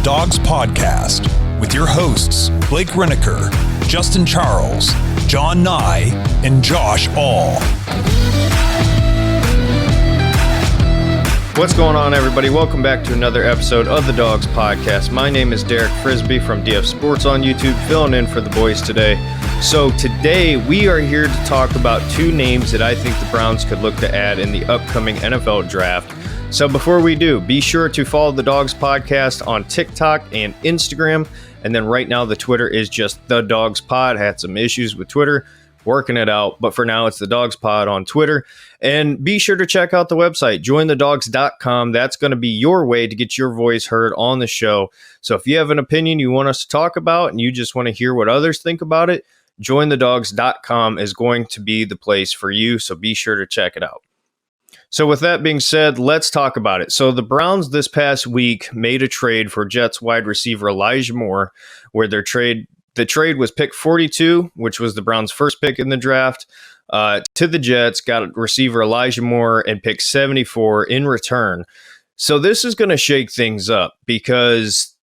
Dawgs Podcast with your hosts, Blake Reneker, Justin Charles, John Nye, and Josh All. What's going on, everybody? Welcome back to another episode of the Dawgs Podcast. My name is Derek Frisby from DF Sports on YouTube, filling in for the boys today. So today we are here to talk about two names that I think the Browns could look to add in the upcoming NFL draft. So before we do, be sure to follow the Dawgs Podcast on TikTok and Instagram. And then right now the Twitter is just the Dawgs Pod. Had some issues with Twitter, working it out, but for now it's the Dawgs Pod on Twitter. And be sure to check out the website, jointhedawgs.com. That's going to be your way to get your voice heard on the show. So if you have an opinion you want us to talk about and you just want to hear what others think about it, jointhedawgs.com is going to be the place for you. So be sure to check it out. So with that being said, let's talk about it. So the Browns this past week made a trade for Jets wide receiver Elijah Moore, where the trade was pick 42, which was the Browns' first pick in the draft, to the Jets, got receiver Elijah Moore and pick 74 in return. So this is going to shake things up because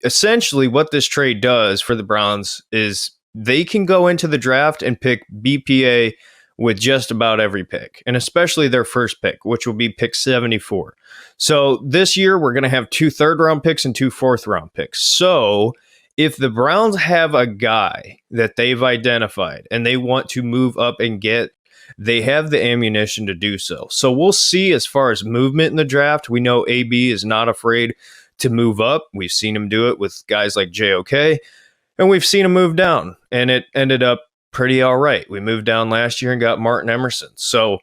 essentially what this trade does for the Browns is they can go into the draft and pick BPA with just about every pick, and especially their first pick, which will be pick 74. So this year we're going to have 2 third-round picks and 2 fourth-round picks. So if the Browns have a guy that they've identified and they want to move up and get, they have the ammunition to do so. So we'll see as far as movement in the draft. We know AB is not afraid to move up. We've seen him do it with guys like JOK, and we've seen him move down, and it ended up pretty all right. We moved down last year and got Martin Emerson. So,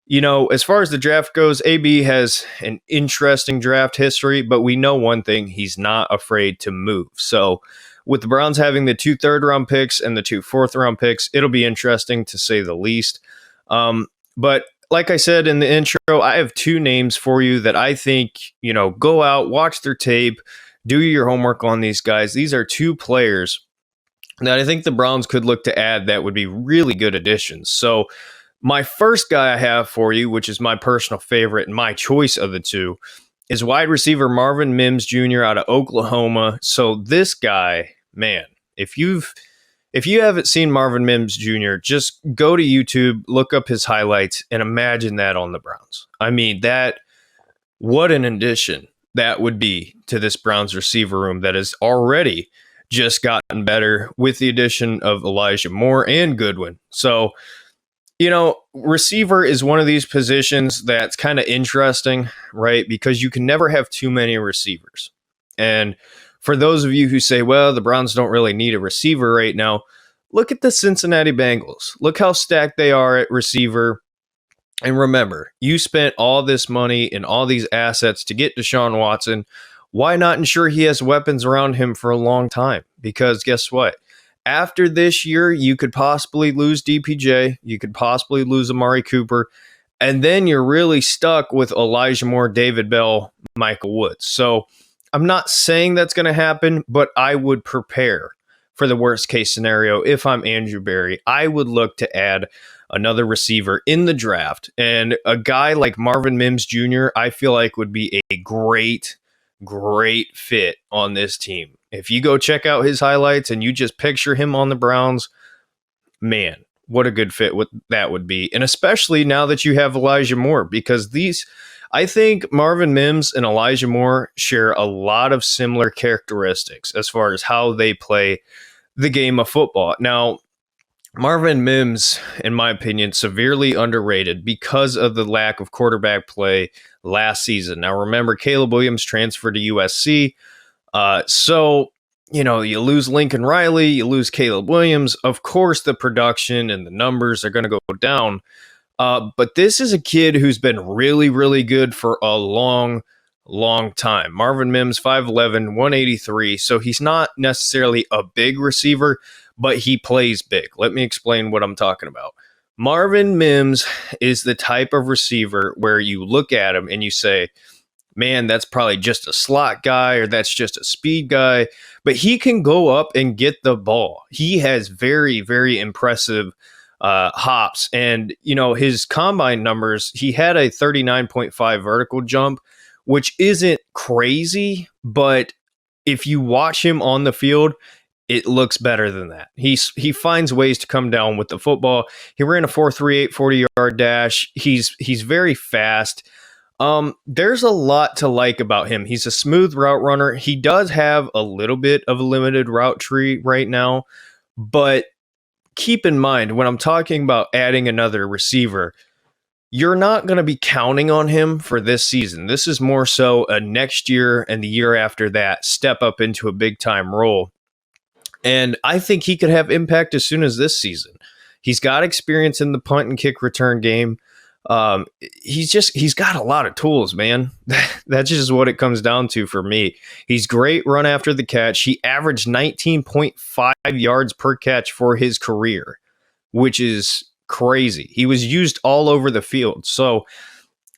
you know, as far as the draft goes, AB has an interesting draft history, but we know one thing, he's not afraid to move. So with the Browns having the 2 third-round picks and the 2 fourth-round picks, it'll be interesting to say the least. But like I said in the intro, I have 2 names for you that I think, you know, go out, watch their tape, do your homework on these guys. These are 2 players that I think the Browns could look to add that would be really good additions. So my first guy I have for you, which is my personal favorite and my choice of the 2, is wide receiver Marvin Mims Jr. out of Oklahoma. So this guy, man, if you haven't seen Marvin Mims Jr., just go to YouTube, look up his highlights, and imagine that on the Browns. I mean, what an addition that would be to this Browns receiver room that has already just gotten better with the addition of Elijah Moore and Goodwin. So, you know, receiver is one of these positions that's kind of interesting, right? Because you can never have too many receivers. And for those of you who say, well, the Browns don't really need a receiver right now, look at the Cincinnati Bengals. Look how stacked they are at receiver. And remember, you spent all this money and all these assets to get Deshaun Watson. Why not ensure he has weapons around him for a long time? Because guess what? After this year, you could possibly lose DPJ. You could possibly lose Amari Cooper. And then you're really stuck with Elijah Moore, David Bell, Michael Woods. So I'm not saying that's going to happen, but I would prepare for the worst case scenario. If I'm Andrew Berry, I would look to add another receiver in the draft. And a guy like Marvin Mims Jr., I feel like would be a great fit on this team. If you go check out his highlights and you just picture him on the Browns, man, what a good fit that would be. And especially now that you have Elijah Moore, because I think Marvin Mims and Elijah Moore share a lot of similar characteristics as far as how they play the game of football. Now, Marvin Mims, in my opinion, severely underrated because of the lack of quarterback play last season. Now, remember, Caleb Williams transferred to USC. So, you know, you lose Lincoln Riley, you lose Caleb Williams. Of course, the production and the numbers are going to go down. But this is a kid who's been really, really good for a long time. Marvin Mims, 5'11", 183. So he's not necessarily a big receiver, but he plays big. Let me explain what I'm talking about. Marvin Mims is the type of receiver where you look at him and you say, man, that's probably just a slot guy or that's just a speed guy, but he can go up and get the ball. He has very, very impressive hops. And, you know, his combine numbers, he had a 39.5 vertical jump, which isn't crazy, but if you watch him on the field, it looks better than that. He finds ways to come down with the football. He ran a 4.38 40-yard dash. He's very fast. There's a lot to like about him. He's a smooth route runner. He does have a little bit of a limited route tree right now, but keep in mind when I'm talking about adding another receiver, you're not going to be counting on him for this season. This is more so a next year and the year after that step up into a big time role. And I think he could have impact as soon as this season. He's got experience in the punt and kick return game. He's got a lot of tools, man. That's just what it comes down to for me. He's great run after the catch. He averaged 19.5 yards per catch for his career, which is crazy. He was used all over the field. So,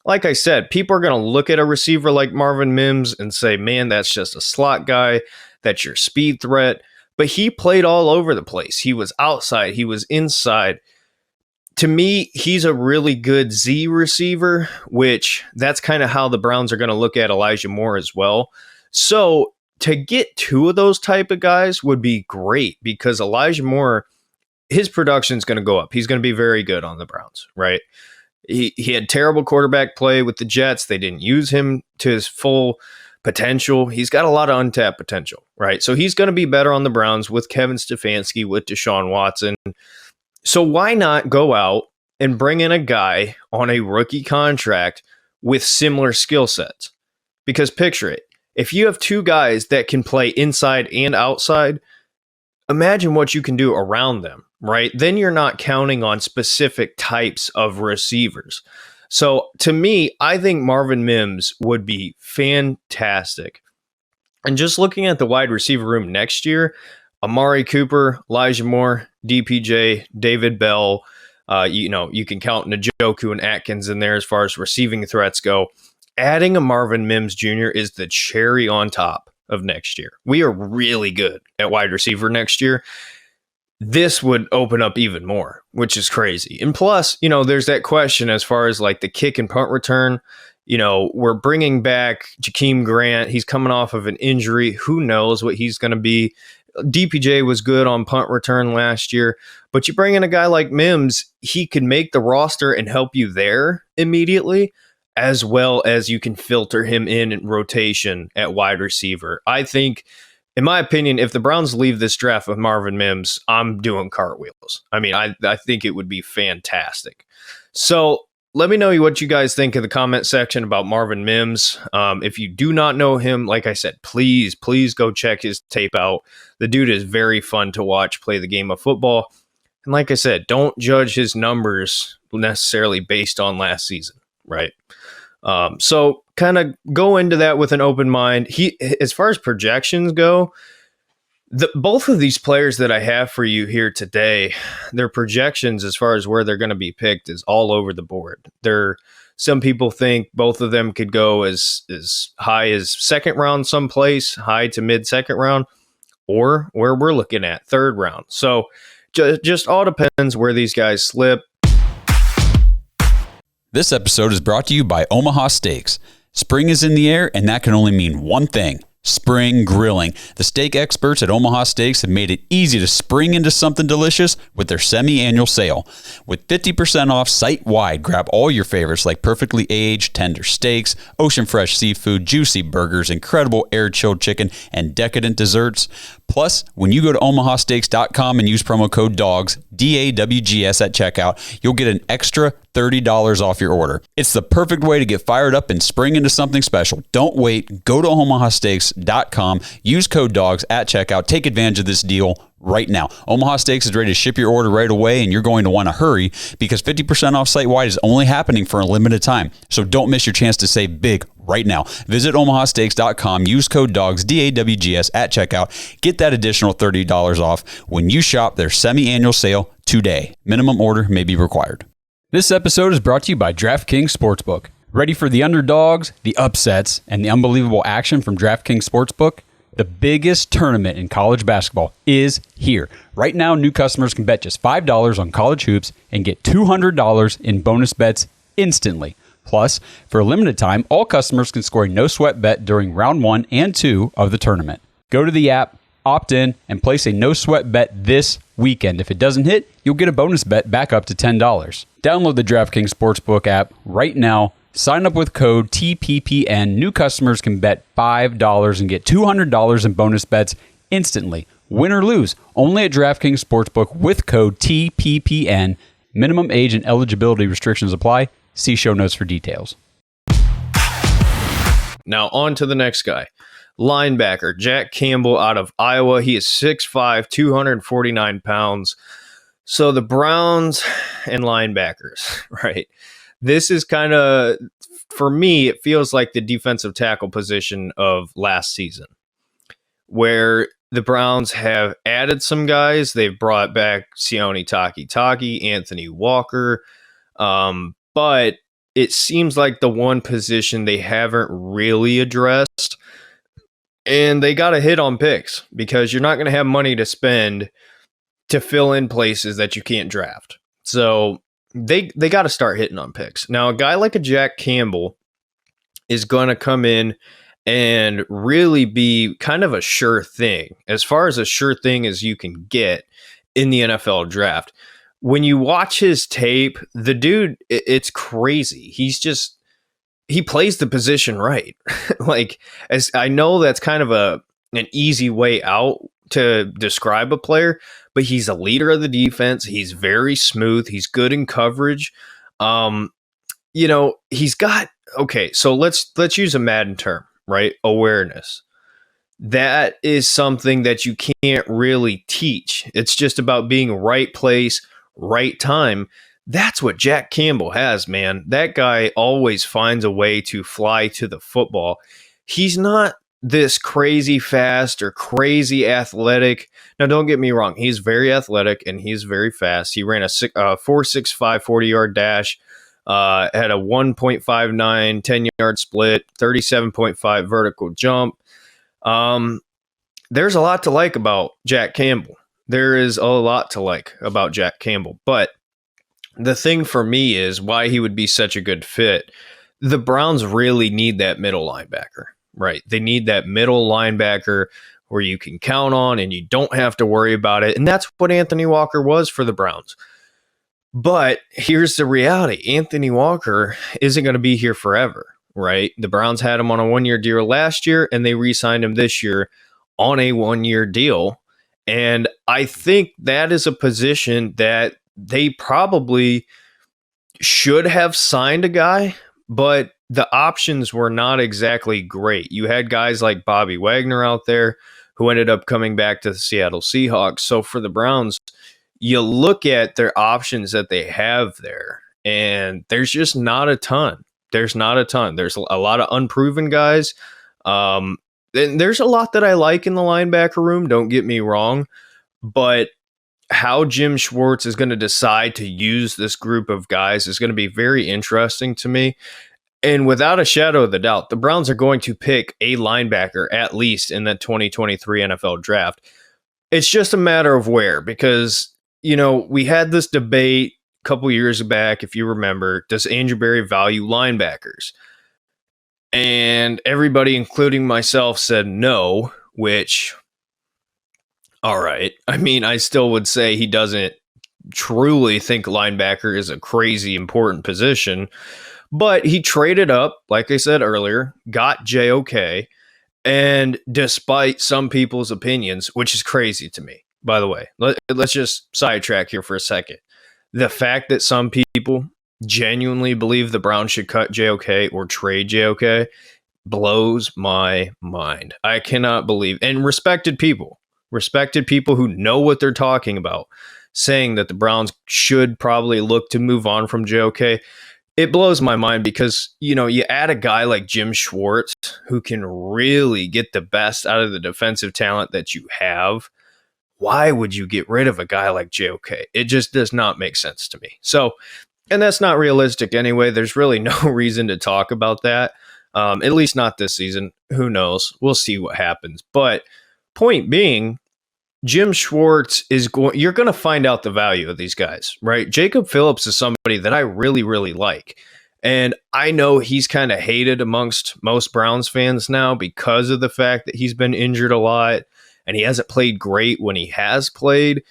like I said, people are going to look at a receiver like Marvin Mims and say, man, that's just a slot guy. That's your speed threat. But he played all over the place. He was outside. He was inside. To me, he's a really good Z receiver, which that's kind of how the Browns are going to look at Elijah Moore as well. So to get two of those type of guys would be great because Elijah Moore, his production is going to go up. He's going to be very good on the Browns, right? He had terrible quarterback play with the Jets. They didn't use him to his full potential. He's got a lot of untapped potential, right? So he's going to be better on the Browns with Kevin Stefanski, with Deshaun Watson. So why not go out and bring in a guy on a rookie contract with similar skill sets? Because picture it. If you have two guys that can play inside and outside, imagine what you can do around them, right? Then you're not counting on specific types of receivers. So to me, I think Marvin Mims would be fantastic. And just looking at the wide receiver room next year, Amari Cooper, Elijah Moore, DPJ, David Bell, you can count Njoku and Atkins in there as far as receiving threats go. Adding a Marvin Mims Jr. is the cherry on top of next year. We are really good at wide receiver next year. This would open up even more, which is crazy. And plus, there's that question as far as like the kick and punt return. We're bringing back Jakeem Grant. He's coming off of an injury. Who knows what he's going to be? DPJ was good on punt return last year, but you bring in a guy like Mims, he can make the roster and help you there immediately, as well as you can filter him in rotation at wide receiver. I think, in my opinion, if the Browns leave this draft with Marvin Mims, I'm doing cartwheels. I mean, I think it would be fantastic. So let me know what you guys think in the comment section about Marvin Mims. If you do not know him, like I said, please go check his tape out. The dude is very fun to watch play the game of football. And like I said, don't judge his numbers necessarily based on last season, right? So kind of go into that with an open mind. As far as projections go, both of these players that I have for you here today, their projections as far as where they're going to be picked is all over the board. Some people think both of them could go as high as second round someplace, high to mid second round, or where we're looking at third round. So just all depends where these guys slip. This episode is brought to you by Omaha Steaks. Spring is in the air, and that can only mean one thing: spring grilling. The steak experts at Omaha Steaks have made it easy to spring into something delicious with their semi-annual sale. With 50% off site-wide, grab all your favorites like perfectly aged, tender steaks, ocean fresh seafood, juicy burgers, incredible air-chilled chicken, and decadent desserts. Plus, when you go to omahasteaks.com and use promo code DAWGS, DAWGS at checkout, you'll get an extra $30 off your order. It's the perfect way to get fired up and spring into something special. Don't wait. Go to omahasteaks.com, use code DAWGS at checkout. Take advantage of this deal right now. Omaha Steaks is ready to ship your order right away, and you're going to want to hurry because 50% off site-wide is only happening for a limited time. So don't miss your chance to save big right now. Visit omahasteaks.com, use code DAWGS, DAWGS at checkout. Get that additional $30 off when you shop their semi-annual sale today. Minimum order may be required. This episode is brought to you by DraftKings Sportsbook. Ready for the underdogs, the upsets, and the unbelievable action from DraftKings Sportsbook? The biggest tournament in college basketball is here. Right now, new customers can bet just $5 on college hoops and get $200 in bonus bets instantly. Plus, for a limited time, all customers can score a no-sweat bet during round 1 and 2 of the tournament. Go to the app, opt in, and place a no-sweat bet this weekend. If it doesn't hit, you'll get a bonus bet back up to $10. Download the DraftKings Sportsbook app right now. Sign up with code TPPN. New customers can bet $5 and get $200 in bonus bets instantly. Win or lose, only at DraftKings Sportsbook with code TPPN. Minimum age and eligibility restrictions apply. See show notes for details. Now on to the next guy. Linebacker, Jack Campbell out of Iowa. He is 6'5", 249 pounds. So the Browns and linebackers, right? This is kind of, for me, it feels like the defensive tackle position of last season, where the Browns have added some guys. They've brought back Sione Takitaki, Anthony Walker, but it seems like the one position they haven't really addressed, and they got to hit on picks because you're not going to have money to spend to fill in places that you can't draft. So they got to start hitting on picks. Now, a guy like a Jack Campbell is going to come in and really be kind of a sure thing, as far as a sure thing as you can get in the NFL draft. When you watch his tape, the dude, it's crazy. He plays the position right. Like, as I know that's kind of an easy way out to describe a player, but he's a leader of the defense. He's very smooth. He's good in coverage. He's got, okay, so let's use a Madden term, right? Awareness. That is something that you can't really teach. It's just about being right place, right time. That's what Jack Campbell has, man. That guy always finds a way to fly to the football. He's not this crazy fast or crazy athletic. Now, don't get me wrong. He's very athletic and he's very fast. He ran a 4.65 40-yard dash, had a 1.59 10-yard split, 37.5 vertical jump. There's a lot to like about Jack Campbell. There is a lot to like about Jack Campbell. But the thing for me is why he would be such a good fit. The Browns really need that middle linebacker, right? They need that middle linebacker where you can count on and you don't have to worry about it. And that's what Anthony Walker was for the Browns. But here's the reality. Anthony Walker isn't going to be here forever, right? The Browns had him on a one-year deal last year, and they re-signed him this year on a one-year deal. And I think that is a position that they probably should have signed a guy, but the options were not exactly great. You had guys like Bobby Wagner out there who ended up coming back to the Seattle Seahawks. So for the Browns, you look at their options that they have there, and there's just not a ton. There's not a ton. There's a lot of unproven guys. And there's a lot that I like in the linebacker room, don't get me wrong, but how Jim Schwartz is going to decide to use this group of guys is going to be very interesting to me. And without a shadow of the doubt, the Browns are going to pick a linebacker at least in the 2023 NFL draft. It's just a matter of where, because, we had this debate a couple years back, if you remember, does Andrew Berry value linebackers? And everybody, including myself, said no, which, all right. I mean, I still would say he doesn't truly think linebacker is a crazy important position, but he traded up, like I said earlier, got JOK, and despite some people's opinions, which is crazy to me, by the way, let's just sidetrack here for a second. The fact that some people genuinely believe the Browns should cut JOK or trade JOK blows my mind. I cannot believe, and respected people who know what they're talking about, saying that the Browns should probably look to move on from JOK. It blows my mind because, you add a guy like Jim Schwartz who can really get the best out of the defensive talent that you have. Why would you get rid of a guy like JOK? It just does not make sense to me. So, and that's not realistic anyway. There's really no reason to talk about that. At least not this season. Who knows? We'll see what happens. But point being, Jim Schwartz you're going to find out the value of these guys, right? Jacob Phillips is somebody that I really, really like. And I know he's kind of hated amongst most Browns fans now because of the fact that he's been injured a lot and he hasn't played great when he has played.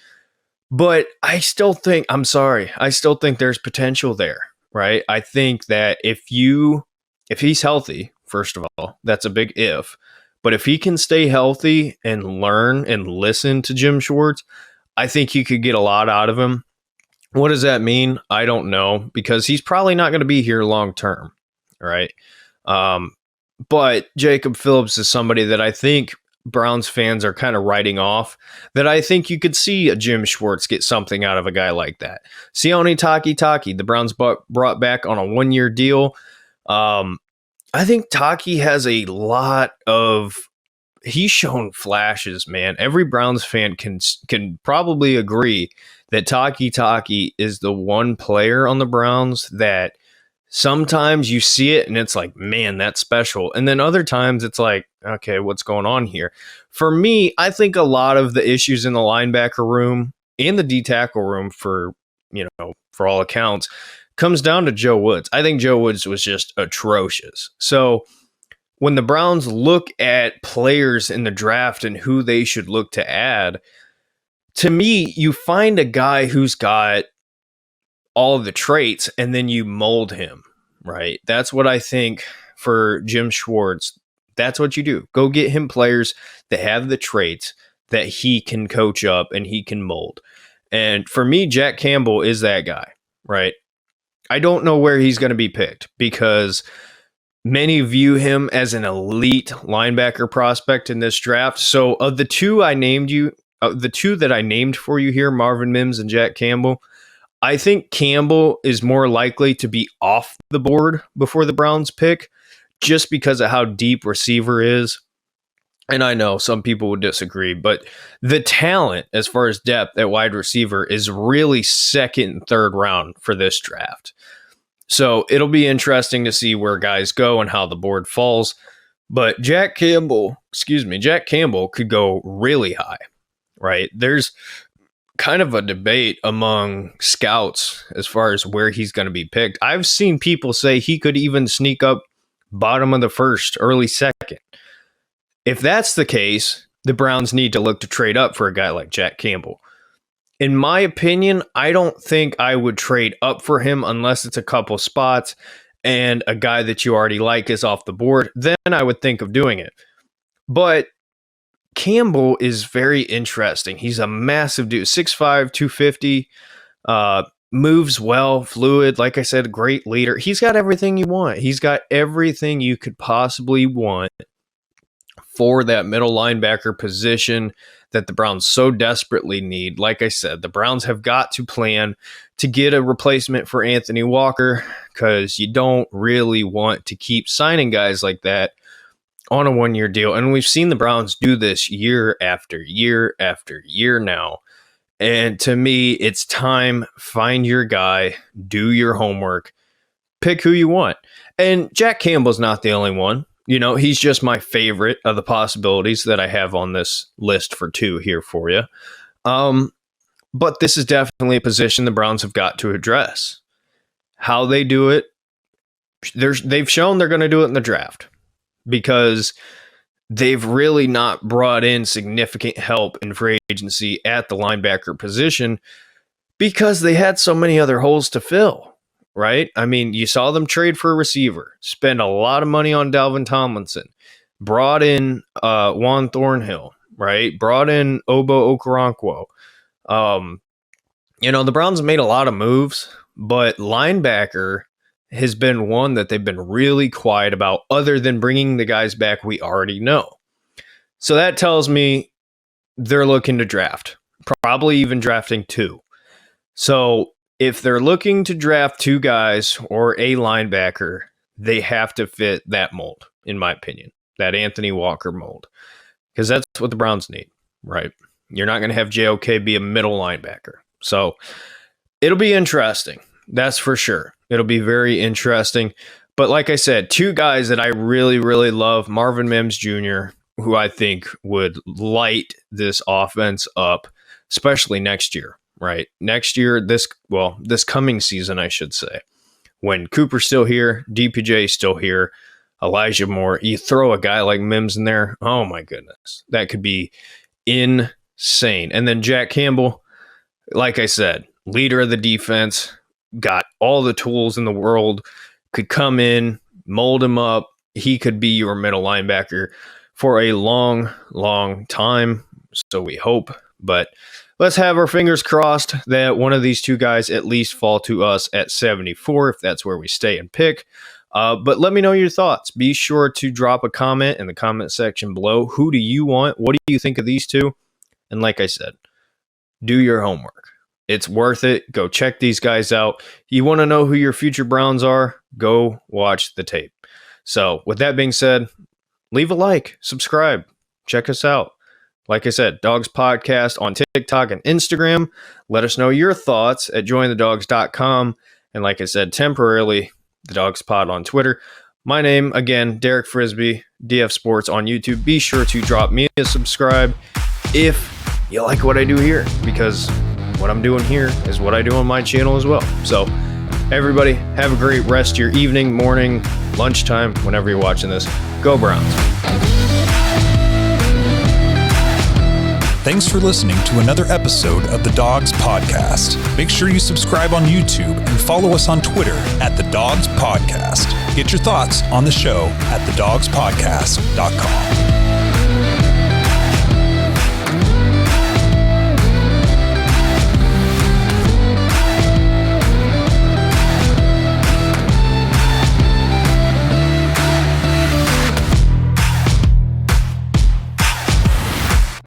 But I still think there's potential there, right? I think that if he's healthy, first of all, that's a big if. But if he can stay healthy and learn and listen to Jim Schwartz, I think you could get a lot out of him. What does that mean? I don't know, because he's probably not going to be here long term, right? But Jacob Phillips is somebody that I think Browns fans are kind of writing off, that I think you could see a Jim Schwartz get something out of a guy like that. Sione Taki, the Browns brought back on a 1-year deal. I think Taki has he's shown flashes, man. Every Browns fan can probably agree that Taki is the one player on the Browns that sometimes you see it and it's like, man, that's special. And then other times it's like, okay, what's going on here? For me, I think a lot of the issues in the linebacker room and the D-tackle room for all accounts comes down to Joe Woods. I think Joe Woods was just atrocious. So when the Browns look at players in the draft and who they should look to add, to me, you find a guy who's got all of the traits and then you mold him, right? That's what I think for Jim Schwartz. That's what you do. Go get him players that have the traits that he can coach up and he can mold. And for me, Jack Campbell is that guy, right? I don't know where he's going to be picked because many view him as an elite linebacker prospect in this draft. So of the two that I named for you here, Marvin Mims and Jack Campbell, I think Campbell is more likely to be off the board before the Browns pick just because of how deep receiver is. And I know some people would disagree, but the talent as far as depth at wide receiver is really second and third round for this draft. So it'll be interesting to see where guys go and how the board falls. But Jack Campbell could go really high, right? There's kind of a debate among scouts as far as where he's going to be picked. I've seen people say he could even sneak up bottom of the first, early second. If that's the case, the Browns need to look to trade up for a guy like Jack Campbell. In my opinion, I don't think I would trade up for him unless it's a couple spots and a guy that you already like is off the board. Then I would think of doing it. But Campbell is very interesting. He's a massive dude, 6'5", 250, moves well, fluid. Like I said, a great leader. He's got everything you want. He's got everything you could possibly want for that middle linebacker position that the Browns so desperately need. Like I said, the Browns have got to plan to get a replacement for Anthony Walker because you don't really want to keep signing guys like that on a 1-year deal. And we've seen the Browns do this year after year after year now. And to me, it's time, find your guy, do your homework, pick who you want. And Jack Campbell's not the only one. He's just my favorite of the possibilities that I have on this list for 2 here for you. But this is definitely a position the Browns have got to address. How they do it, they've shown they're going to do it in the draft because they've really not brought in significant help in free agency at the linebacker position because they had so many other holes to fill. Right? I mean, you saw them trade for a receiver, spend a lot of money on Dalvin Tomlinson, brought in Juan Thornhill, right? Brought in Obo Okoronkwo. The Browns made a lot of moves, but linebacker has been one that they've been really quiet about other than bringing the guys back we already know. So that tells me they're looking to draft, probably even drafting 2. So if they're looking to draft 2 guys or a linebacker, they have to fit that mold, in my opinion, that Anthony Walker mold, because that's what the Browns need, right? You're not going to have JOK be a middle linebacker. So it'll be interesting. That's for sure. It'll be very interesting. But like I said, 2 guys that I really, really love, Marvin Mims Jr., who I think would light this offense up, especially next year. Right. Next year, this coming season, I should say, when Cooper's still here, DPJ's still here, Elijah Moore, you throw a guy like Mims in there, oh my goodness, that could be insane. And then Jack Campbell, like I said, leader of the defense, got all the tools in the world, could come in, mold him up. He could be your middle linebacker for a long, long time. So we hope. But let's have our fingers crossed that one of these two guys at least fall to us at 74, if that's where we stay and pick. But let me know your thoughts. Be sure to drop a comment in the comment section below. Who do you want? What do you think of these two? And like I said, do your homework. It's worth it. Go check these guys out. You want to know who your future Browns are? Go watch the tape. So with that being said, leave a like, subscribe, check us out. Like I said, Dawgs Podcast on TikTok and Instagram. Let us know your thoughts at jointhedogs.com. And like I said, temporarily, the Dawgs Pod on Twitter. My name, again, Derek Frisby, DF Sports on YouTube. Be sure to drop me a subscribe if you like what I do here, because what I'm doing here is what I do on my channel as well. So everybody, have a great rest of your evening, morning, lunchtime, whenever you're watching this. Go Browns. Thanks for listening to another episode of the Dawgs Podcast. Make sure you subscribe on YouTube and follow us on Twitter at the Dawgs Podcast. Get your thoughts on the show at thedawgspodcast.com.